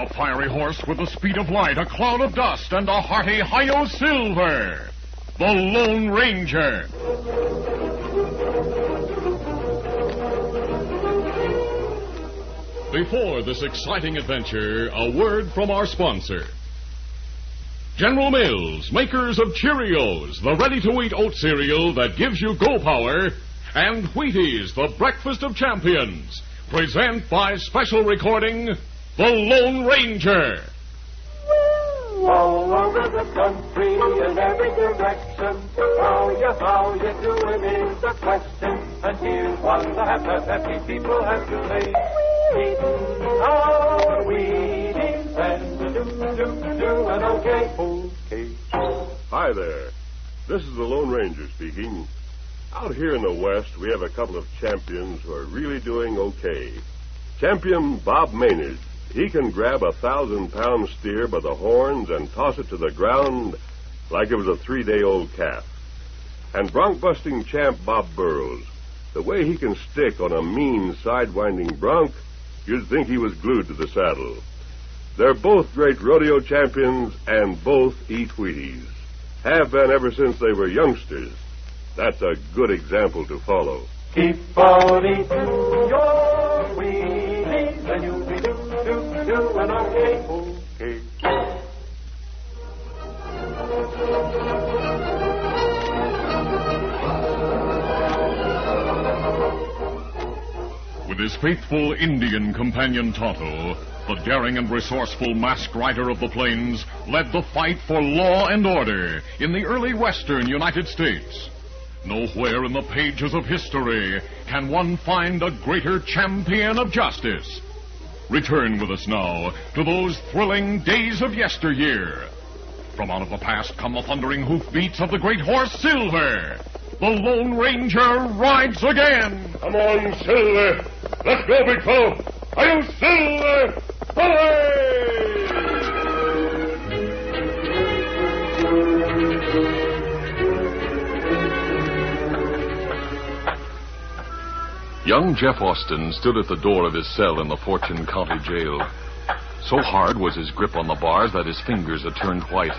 A fiery horse with the speed of light, a cloud of dust, and a hearty hi-yo silver. The Lone Ranger. Before this exciting adventure, a word from our sponsor. General Mills, makers of Cheerios, the ready-to-eat oat cereal that gives you go power, and Wheaties, the breakfast of champions, present by special recording, The Lone Ranger. All over the country in every direction, how you doing is the question. And here's one the happy people have to say. Eating our Wheaties and doing okay. Hi there. This is the Lone Ranger speaking. Out here in the West, we have a couple of champions who are really doing okay. Champion Bob Maynard. He can grab 1,000-pound steer by the horns and toss it to the ground like it was a 3-day-old calf. And bronc-busting champ Bob Burrows. The way he can stick on a mean, sidewinding bronc, you'd think he was glued to the saddle. They're both great rodeo champions and both eat Wheaties. Have been ever since they were youngsters. That's a good example to follow. Keep on eating your Wheaties and you'll be doing okay. With his faithful Indian companion Tonto, the daring and resourceful masked rider of the plains led the fight for law and order in the early western United States. Nowhere in the pages of history can one find a greater champion of justice. Return with us now to those thrilling days of yesteryear. From out of the past come the thundering hoofbeats of the great horse Silver. The Lone Ranger rides again. Come on, Silver. Let's go, big fellow. Are you Silver? Hooray! Young Jeff Austin stood at the door of his cell in the Fortune County Jail. So hard was his grip on the bars that his fingers had turned white.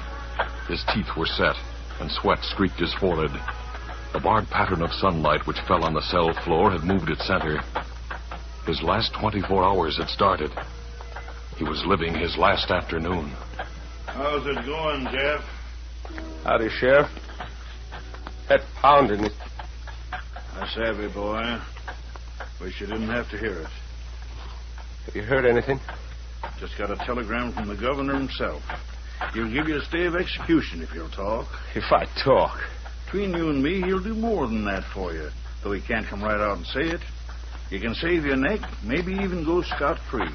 His teeth were set, and sweat streaked his forehead. The barred pattern of sunlight which fell on the cell floor had moved its center. His last 24 hours had started. He was living his last afternoon. How's it going, Jeff? Howdy, Sheriff. That pounding. I savvy, boy. Wish you didn't have to hear it. Have you heard anything? Just got a telegram from the governor himself. He'll give you a stay of execution if you'll talk. If I talk. Between you and me, he'll do more than that for you, though he can't come right out and say it. You can save your neck, maybe even go scot-free.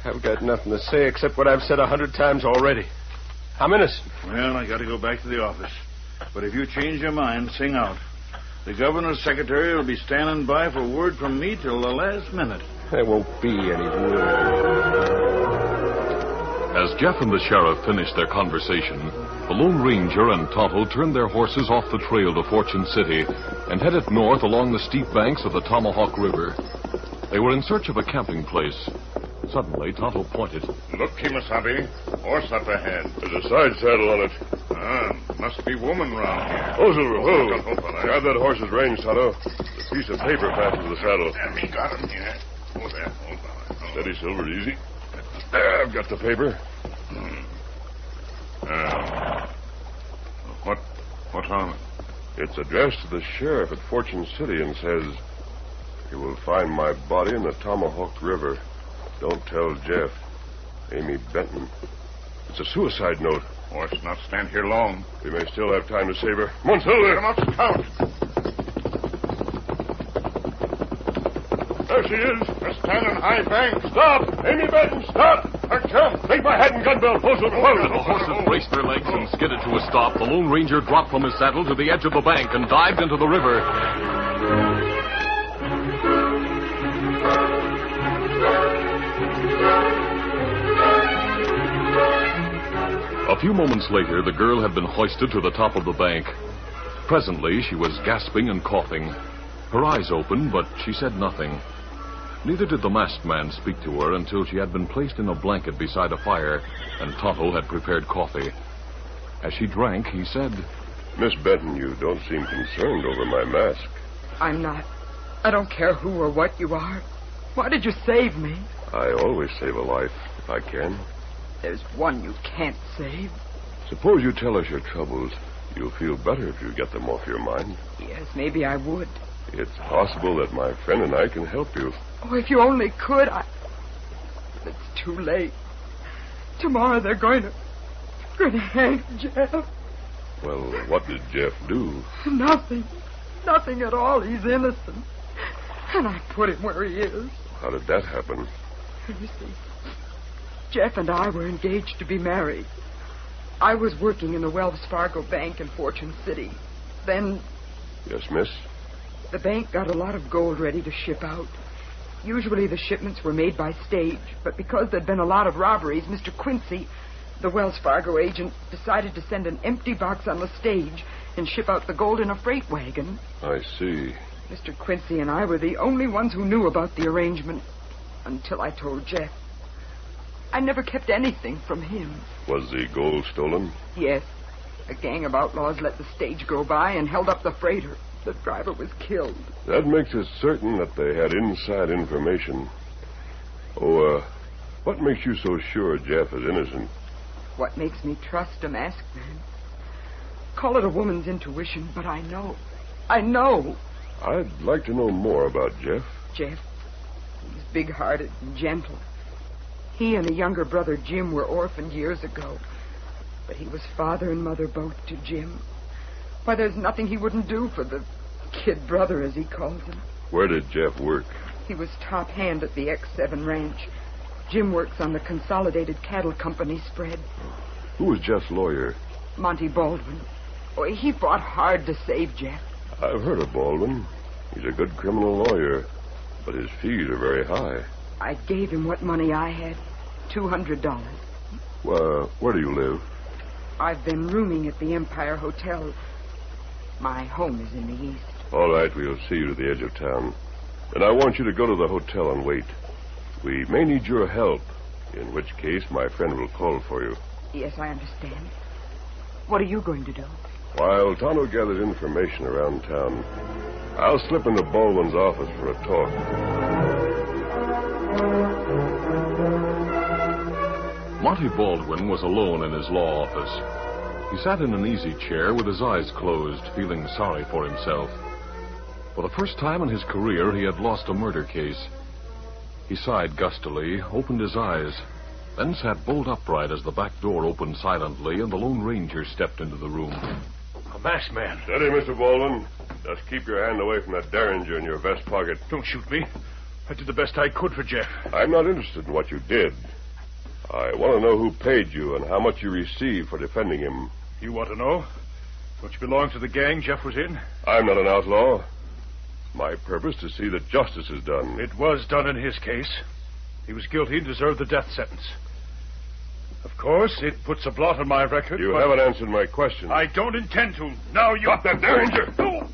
I've got nothing to say except what I've said 100 times already. I'm innocent. Well, I got to go back to the office. But if you change your mind, sing out. The governor's secretary will be standing by for word from me till the last minute. There won't be any word. As Jeff and the sheriff finished their conversation, the Lone Ranger and Tonto turned their horses off the trail to Fortune City and headed north along the steep banks of the Tomahawk River. They were in search of a camping place. Suddenly, Tonto pointed. Look, Kimasabi. Horse up ahead. There's a side saddle on it. Must be woman round here. Oh, Silver, whoa. Grab that horse's reins, Tonto. There's a piece of paper fastened to the saddle. Me got him here. Oh, there. Steady, Silver, easy. There, I've got the paper. What's on it? It's addressed to the sheriff at Fortune City and says, "You will find my body in the Tomahawk River. Don't tell Jeff. Amy Benton." It's a suicide note. Horse not stand here long. We may still have time to save her. Come on, Silver. Come up, Scout. There she is. They're standing high bank. Stop! Amy Benton, stop! Her jump! Take my hat and gun belt. Pull, Silver. As the horses braced their legs and skidded to a stop, the Lone Ranger dropped from his saddle to the edge of the bank and dived into the river. A few moments later, the girl had been hoisted to the top of the bank. Presently, she was gasping and coughing. Her eyes opened, but she said nothing. Neither did the masked man speak to her until she had been placed in a blanket beside a fire and Tonto had prepared coffee. As she drank, he said, Miss Benton, you don't seem concerned over my mask. I'm not. I don't care who or what you are. Why did you save me? I always save a life if I can. There's one you can't save. Suppose you tell us your troubles. You'll feel better if you get them off your mind. Yes, maybe I would. It's possible that my friend and I can help you. Oh, if you only could, It's too late. Tomorrow they're going to hang Jeff. Well, what did Jeff do? Nothing. Nothing at all. He's innocent. And I put him where he is. How did that happen? You see, Jeff and I were engaged to be married. I was working in the Wells Fargo Bank in Fortune City. Then Yes, miss? the bank got a lot of gold ready to ship out. Usually the shipments were made by stage, but because there'd been a lot of robberies, Mr. Quincy, the Wells Fargo agent, decided to send an empty box on the stage and ship out the gold in a freight wagon. I see. Mr. Quincy and I were the only ones who knew about the arrangement until I told Jeff. I never kept anything from him. Was the gold stolen? Yes. A gang of outlaws let the stage go by and held up the freighter. The driver was killed. That makes it certain that they had inside information. What makes you so sure Jeff is innocent? What makes me trust a masked man? Call it a woman's intuition, but I know. I know. I'd like to know more about Jeff. Jeff, he's big-hearted and gentle. He and a younger brother, Jim, were orphaned years ago. But he was father and mother both to Jim. Why, there's nothing he wouldn't do for the kid brother, as he calls him. Where did Jeff work? He was top hand at the X7 ranch. Jim works on the Consolidated Cattle Company spread. Who was Jeff's lawyer? Monty Baldwin. Oh, he fought hard to save Jeff. I've heard of Baldwin. He's a good criminal lawyer, but his fees are very high. I gave him what money I had, $200. Where do you live? I've been rooming at the Empire Hotel. My home is in the east. All right, we'll see you to the edge of town. And I want you to go to the hotel and wait. We may need your help, in which case my friend will call for you. Yes, I understand. What are you going to do? While Tonto gathers information around town, I'll slip into Baldwin's office for a talk. Monty Baldwin was alone in his law office. He sat in an easy chair with his eyes closed, feeling sorry for himself. For the first time in his career, he had lost a murder case. He sighed gustily, opened his eyes, then sat bolt upright as the back door opened silently and the Lone Ranger stepped into the room. A masked man. Steady, Mr. Baldwin. Just keep your hand away from that derringer in your vest pocket. Don't shoot me. I did the best I could for Jeff. I'm not interested in what you did. I want to know who paid you and how much you received for defending him. You want to know? Don't you belong to the gang Jeff was in? I'm not an outlaw. My purpose to see that justice is done. It was done in his case. He was guilty and deserved the death sentence. Of course, it puts a blot on my record. You haven't answered my question. I don't intend to. Now you... Stop that derringer! No!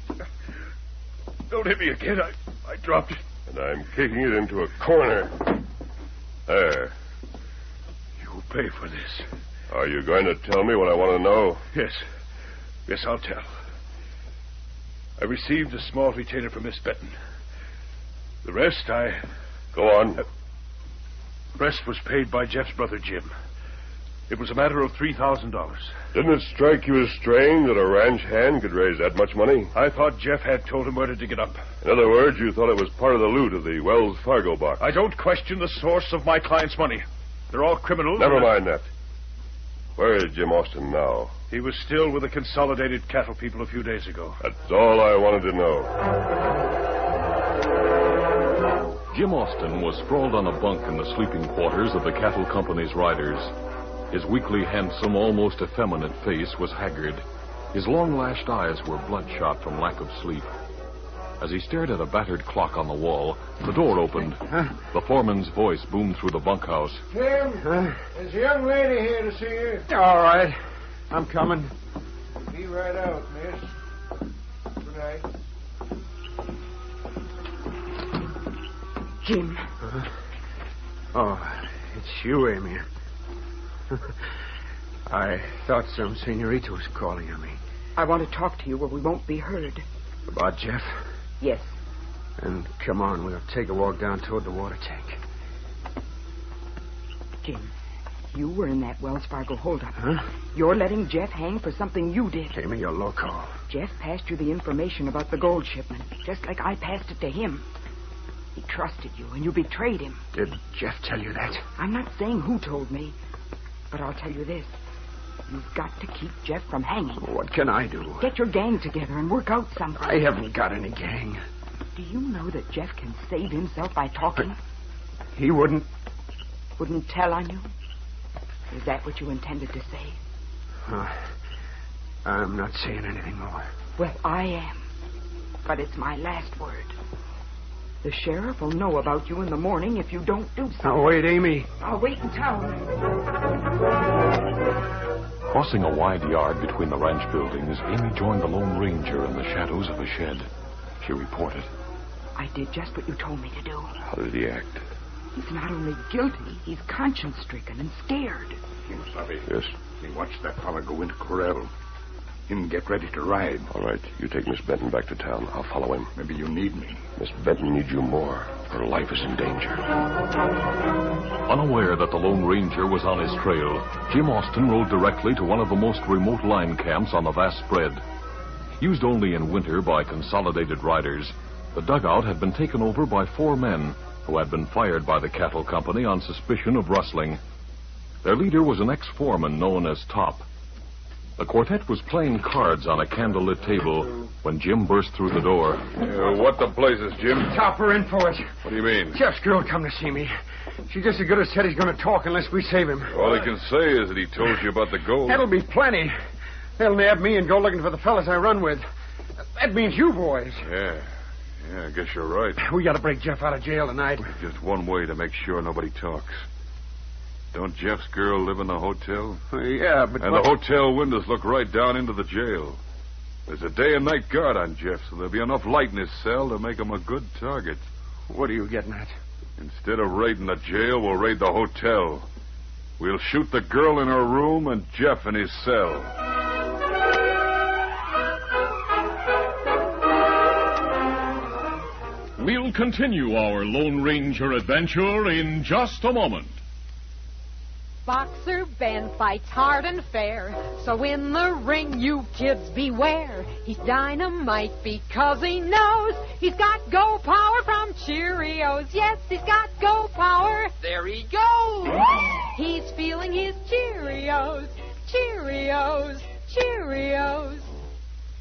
Don't hit me again. I dropped it. And I'm kicking it into a corner. There. You'll pay for this. Are you going to tell me what I want to know? Yes. Yes, I'll tell. I received a small retainer from Miss Benton. The rest, Go on. The rest was paid by Jeff's brother, Jim. It was a matter of $3,000. Didn't it strike you as strange that a ranch hand could raise that much money? I thought Jeff had told him where to dig it up. In other words, you thought it was part of the loot of the Wells Fargo box. I don't question the source of my client's money. They're all criminals. Never mind that. Where is Jim Austin now? He was still with the Consolidated Cattle people a few days ago. That's all I wanted to know. Jim Austin was sprawled on a bunk in the sleeping quarters of the cattle company's riders. His weakly handsome, almost effeminate face was haggard. His long-lashed eyes were bloodshot from lack of sleep. As he stared at a battered clock on the wall, the door opened. The foreman's voice boomed through the bunkhouse. Jim, there's a young lady here to see you. All right. I'm coming. Be right out, miss. Good night. Jim. Oh, it's you, Amy. I thought some senorita was calling on me. I want to talk to you where we won't be heard. About Jeff? Yes. And come on, we'll take a walk down toward the water tank. Jim, you were in that Wells Fargo holdup. Huh? You're letting Jeff hang for something you did. Amy, you're loco. Jeff passed you the information about the gold shipment, just like I passed it to him. He trusted you, and you betrayed him. Did Jeff tell you that? I'm not saying who told me, but I'll tell you this. You've got to keep Jeff from hanging. What can I do? Get your gang together and work out something. I haven't got any gang. Do you know that Jeff can save himself by talking? He wouldn't. Wouldn't tell on you? Is that what you intended to say? I'm not saying anything more. Well, I am. But it's my last word. The sheriff will know about you in the morning if you don't do something. Now, wait, Amy. I'll wait in town. Crossing a wide yard between the ranch buildings, Amy joined the Lone Ranger in the shadows of a shed. She reported. I did just what you told me to do. How did he act? He's not only guilty, he's conscience-stricken and scared. Jim Savvy. Yes? You watch that fella go into corral. Him get ready to ride. All right, you take Miss Benton back to town. I'll follow him. Maybe you need me. Miss Benton needs you more. Her life is in danger. Unaware that the Lone Ranger was on his trail, Jim Austin rode directly to one of the most remote line camps on the vast spread. Used only in winter by consolidated riders, the dugout had been taken over by 4 men who had been fired by the cattle company on suspicion of rustling. Their leader was an ex-foreman known as Top. The quartet was playing cards on a candlelit table when Jim burst through the door. What the blazes, Jim? Topper in for it. What do you mean? Jeff's girl come to see me. She just as good as said he's going to talk unless we save him. All he can say is that he told you about the gold. That'll be plenty. They'll nab me and go looking for the fellas I run with. That means you boys. Yeah, I guess you're right. We got to break Jeff out of jail tonight. Just one way to make sure nobody talks. Don't Jeff's girl live in the hotel? Yeah, but... And the hotel windows look right down into the jail. There's a day and night guard on Jeff, so there'll be enough light in his cell to make him a good target. What are you getting at? Instead of raiding the jail, we'll raid the hotel. We'll shoot the girl in her room and Jeff in his cell. We'll continue our Lone Ranger adventure in just a moment. Boxer Ben fights hard and fair, so in the ring you kids beware. He's dynamite because he knows he's got go power from Cheerios. Yes, he's got go power. There he goes. He's feeling his Cheerios, Cheerios, Cheerios.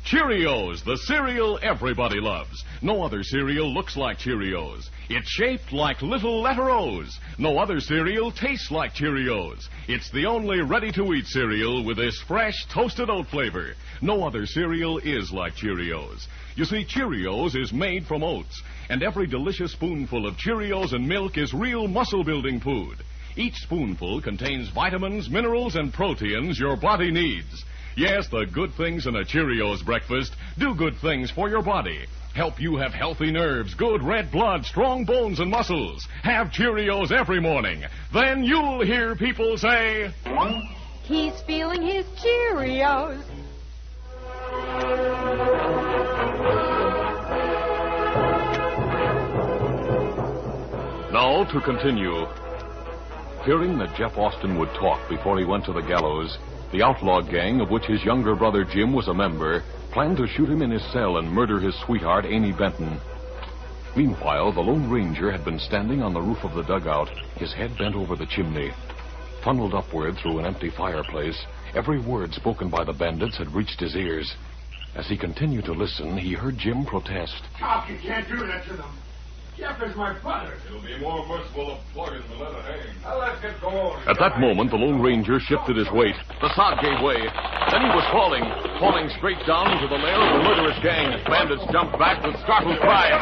Cheerios, the cereal everybody loves. No other cereal looks like Cheerios. It's shaped like little letter O's. No other cereal tastes like Cheerios. It's the only ready-to-eat cereal with this fresh, toasted oat flavor. No other cereal is like Cheerios. You see, Cheerios is made from oats, and every delicious spoonful of Cheerios and milk is real muscle-building food. Each spoonful contains vitamins, minerals, and proteins your body needs. Yes, the good things in a Cheerios breakfast do good things for your body. Help you have healthy nerves, good red blood, strong bones and muscles. Have Cheerios every morning. Then you'll hear people say... He's feeling his Cheerios. Now to continue. Fearing that Jeff Austin would talk before he went to the gallows, the outlaw gang of which his younger brother Jim was a member planned to shoot him in his cell and murder his sweetheart, Amy Benton. Meanwhile, the Lone Ranger had been standing on the roof of the dugout, his head bent over the chimney. Funneled upward through an empty fireplace, every word spoken by the bandits had reached his ears. As he continued to listen, he heard Jim protest. Chop, you can't do that to them. Jeff is my brother. It'll be more merciful to plug him than let it hang. Now let's get going. At that moment, the Lone Ranger shifted his weight. The sod gave way. Then he was falling straight down into the lair of the murderous gang. Bandits jumped back with startled cries.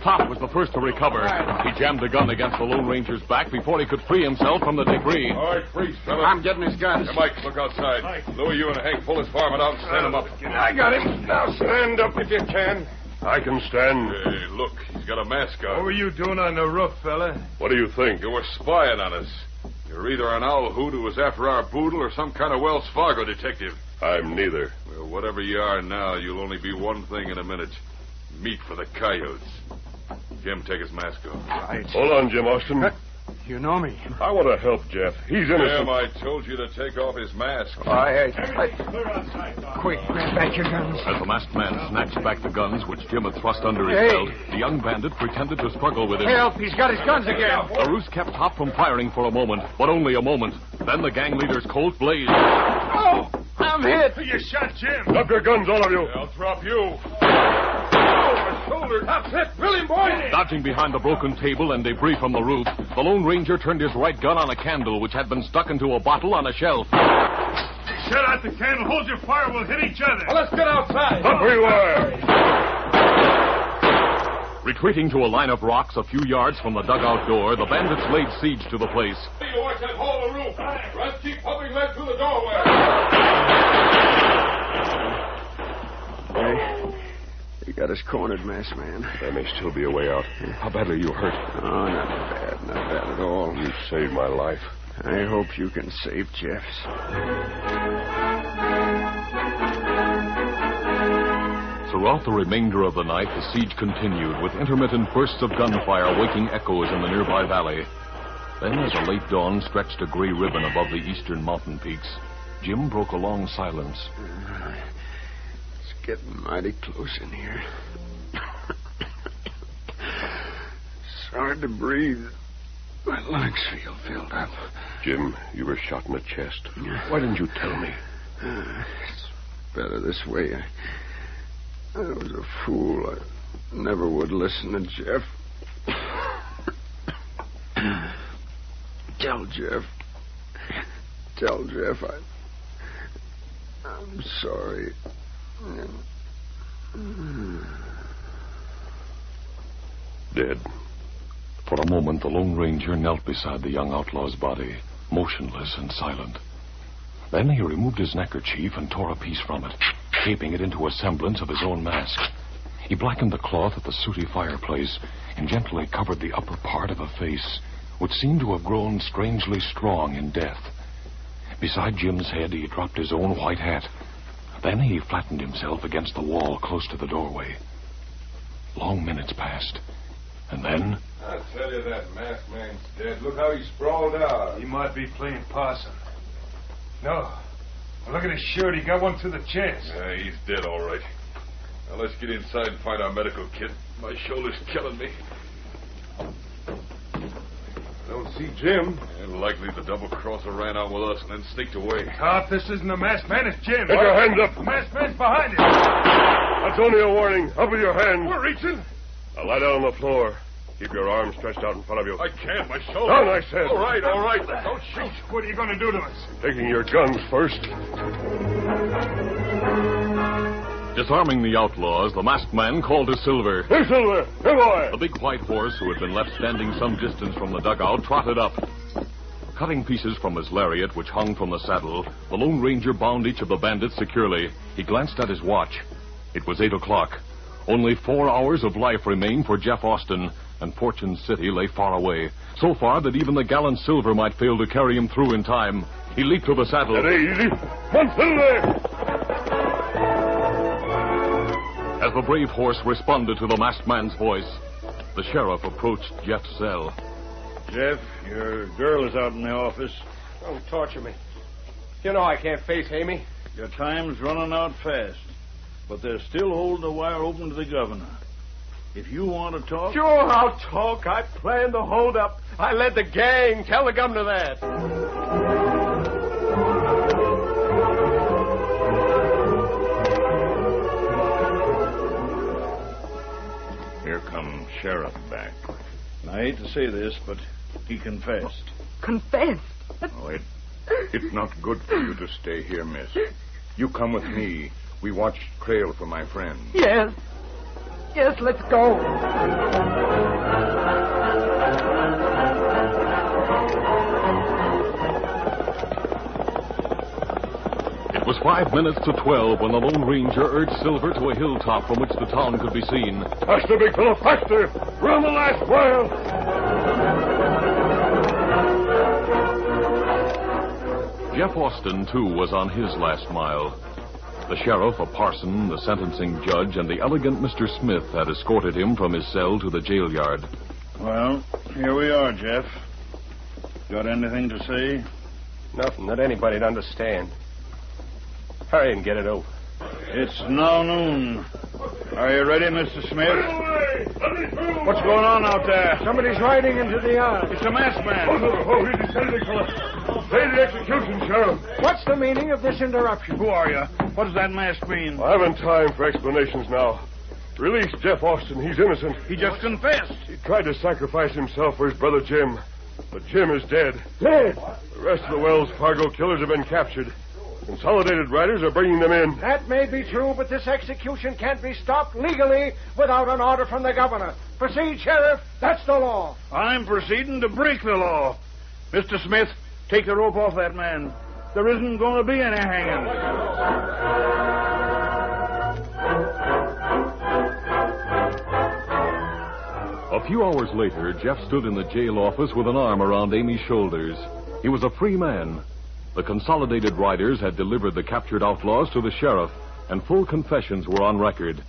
Top was the first to recover. He jammed the gun against the Lone Ranger's back before he could free himself from the debris. All right, freeze, fella. I'm getting his guns. Hey, Mike, look outside. Louis, you and Hank pull his varmint out and stand him up. I got him. Now stand up if you can. I can stand. Hey, look, he's got a mask on. What were you doing on the roof, fella? What do you think? You were spying on us. You're either an owl hoot who was after our boodle or some kind of Wells Fargo detective. I'm neither. Well, whatever you are now, you'll only be one thing in a minute. Meat for the coyotes. Jim, take his mask off. Right. Hold on, Jim Austin. You know me. I want to help Jeff. He's innocent. Jim, I told you to take off his mask. Quick, grab back your guns. As the masked man snatched back the guns which Jim had thrust under his belt, the young bandit pretended to struggle with him. Help, he's got his guns again. The ruse kept Hop from firing for a moment, but only a moment. Then the gang leader's Colt blazed. Oh, I'm hit. You shot Jim. Drop your guns, all of you. I'll drop you. Shoulder. That's it. William, boy. Dodging behind the broken table and debris from the roof, the Lone Ranger turned his right gun on a candle which had been stuck into a bottle on a shelf. Shut out the candle. Hold your fire. We'll hit each other. Well, let's get outside. Up where you are. Retreating to a line of rocks a few yards from the dugout door, the bandits laid siege to the place. You watch that hole in the roof. Let's keep pumping lead through the doorway. He got us cornered, masked man. There may still be a way out. How badly are you hurt? Oh, not bad at all. You saved my life. I hope you can save Jeff's. Throughout the remainder of the night, the siege continued, with intermittent bursts of gunfire waking echoes in the nearby valley. Then, as a late dawn stretched a gray ribbon above the eastern mountain peaks, Jim broke a long silence. It's getting mighty close in here. It's hard to breathe. My lungs feel filled up. Jim, you were shot in the chest. Why didn't you tell me? It's better this way. I was a fool. I never would listen to Jeff. Tell Jeff I'm sorry. Dead. For a moment, the Lone Ranger knelt beside the young outlaw's body, motionless and silent. Then he removed his neckerchief and tore a piece from it, shaping it into a semblance of his own mask. He blackened the cloth at the sooty fireplace and gently covered the upper part of a face, which seemed to have grown strangely strong in death. Beside Jim's head, he dropped his own white hat. Then he flattened himself against the wall close to the doorway. Long minutes passed, and then... I tell you, that masked man's dead. Look how he's sprawled out. He might be playing possum. No. Well, look at his shirt. He got one through the chest. Yeah, he's dead, all right. Now, let's get inside and find our medical kit. My shoulder's killing me. Don't see Jim. And likely the double-crosser ran out with us and then sneaked away. Top, this isn't a masked man. It's Jim. Get your hands up. The masked man's behind him. That's only a warning. Up with your hands. We're reaching. Now lie down on the floor. Keep your arms stretched out in front of you. I can't. My shoulder. Down, I said. All right. Don't shoot. What are you going to do to us? Taking your guns first. Disarming the outlaws, the masked man called to Silver. Hey, Silver. Hey, boy. The big white horse, who had been left standing some distance from the dugout, trotted up. Cutting pieces from his lariat, which hung from the saddle, the Lone Ranger bound each of the bandits securely. He glanced at his watch. It was 8 o'clock. Only 4 hours of life remained for Jeff Austin, and Fortune City lay far away, so far that even the gallant Silver might fail to carry him through in time. He leaped to the saddle. Steady, easy. Come on, Silver. As the brave horse responded to the masked man's voice, the sheriff approached Jeff's cell. Jeff, your girl is out in the office. Don't torture me. You know I can't face Amy. Your time's running out fast, but they're still holding the wire open to the governor. If you want to talk... Sure, I'll talk. I planned the hold-up. I led the gang. Tell the governor that. Here comes Sheriff back. I hate to say this, but he confessed. Confessed? Oh, it's not good for you to stay here, miss. You come with me. We watched trail for my friend. Yes. Yes, let's go. It It was 5 minutes to 12 when the Lone Ranger urged Silver to a hilltop from which the town could be seen. Faster, big fellow, faster! We're on the last mile! Jeff Austin, too, was on his last mile. The sheriff, a parson, the sentencing judge, and the elegant Mr. Smith had escorted him from his cell to the jail yard. Well, here we are, Jeff. Got anything to say? Nothing that anybody'd understand. Hurry and get it over. It's now noon. Are you ready, Mr. Smith? What's going on out there? Somebody's riding into the yard. It's a masked man. He's descending, fella. Say the execution, Sheriff. What's the meaning of this interruption? Who are you? What does that mask mean? I haven't time for explanations now. Release Jeff Austin. He's innocent. He just confessed. He tried to sacrifice himself for his brother Jim. But Jim is dead. Dead? The rest of the Wells Fargo killers have been captured. Consolidated Riders are bringing them in. That may be true, but this execution can't be stopped legally without an order from the governor. Proceed, Sheriff. That's the law. I'm proceeding to break the law. Mr. Smith, take the rope off that man. There isn't going to be any hanging. A few hours later, Jeff stood in the jail office with an arm around Amy's shoulders. He was a free man. The Consolidated Riders had delivered the captured outlaws to the sheriff, and full confessions were on record.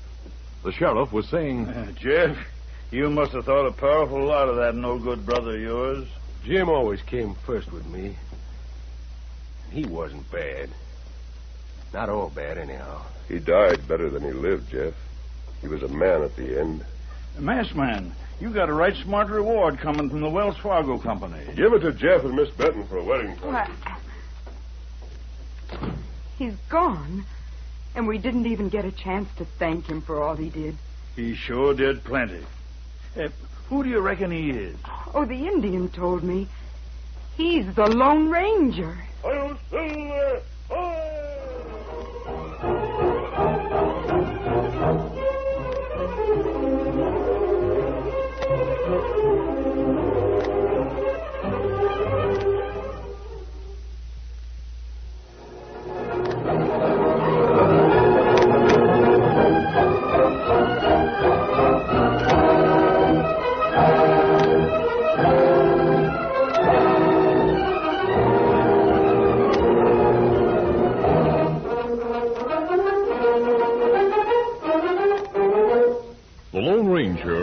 The sheriff was saying, Jeff, you must have thought a powerful lot of that no-good brother of yours. Jim always came first with me. He wasn't bad. Not all bad, anyhow. He died better than he lived, Jeff. He was a man at the end. Masked man, you got a right smart reward coming from the Wells Fargo Company. Give it to Jeff and Miss Benton for a wedding party. He's gone, and we didn't even get a chance to thank him for all he did. He sure did plenty. Who do you reckon he is? Oh, the Indian told me. He's the Lone Ranger. Hi-yo, Silver!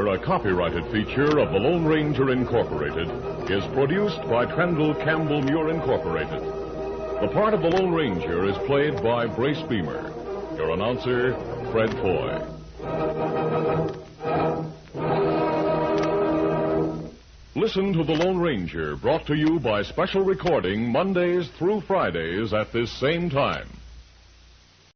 A copyrighted feature of the Lone Ranger Incorporated, is produced by Trendle Campbell Muir Incorporated. The part of the Lone Ranger is played by Brace Beamer. Your announcer, Fred Foy. Listen to the Lone Ranger, brought to you by special recording Mondays through Fridays at this same time.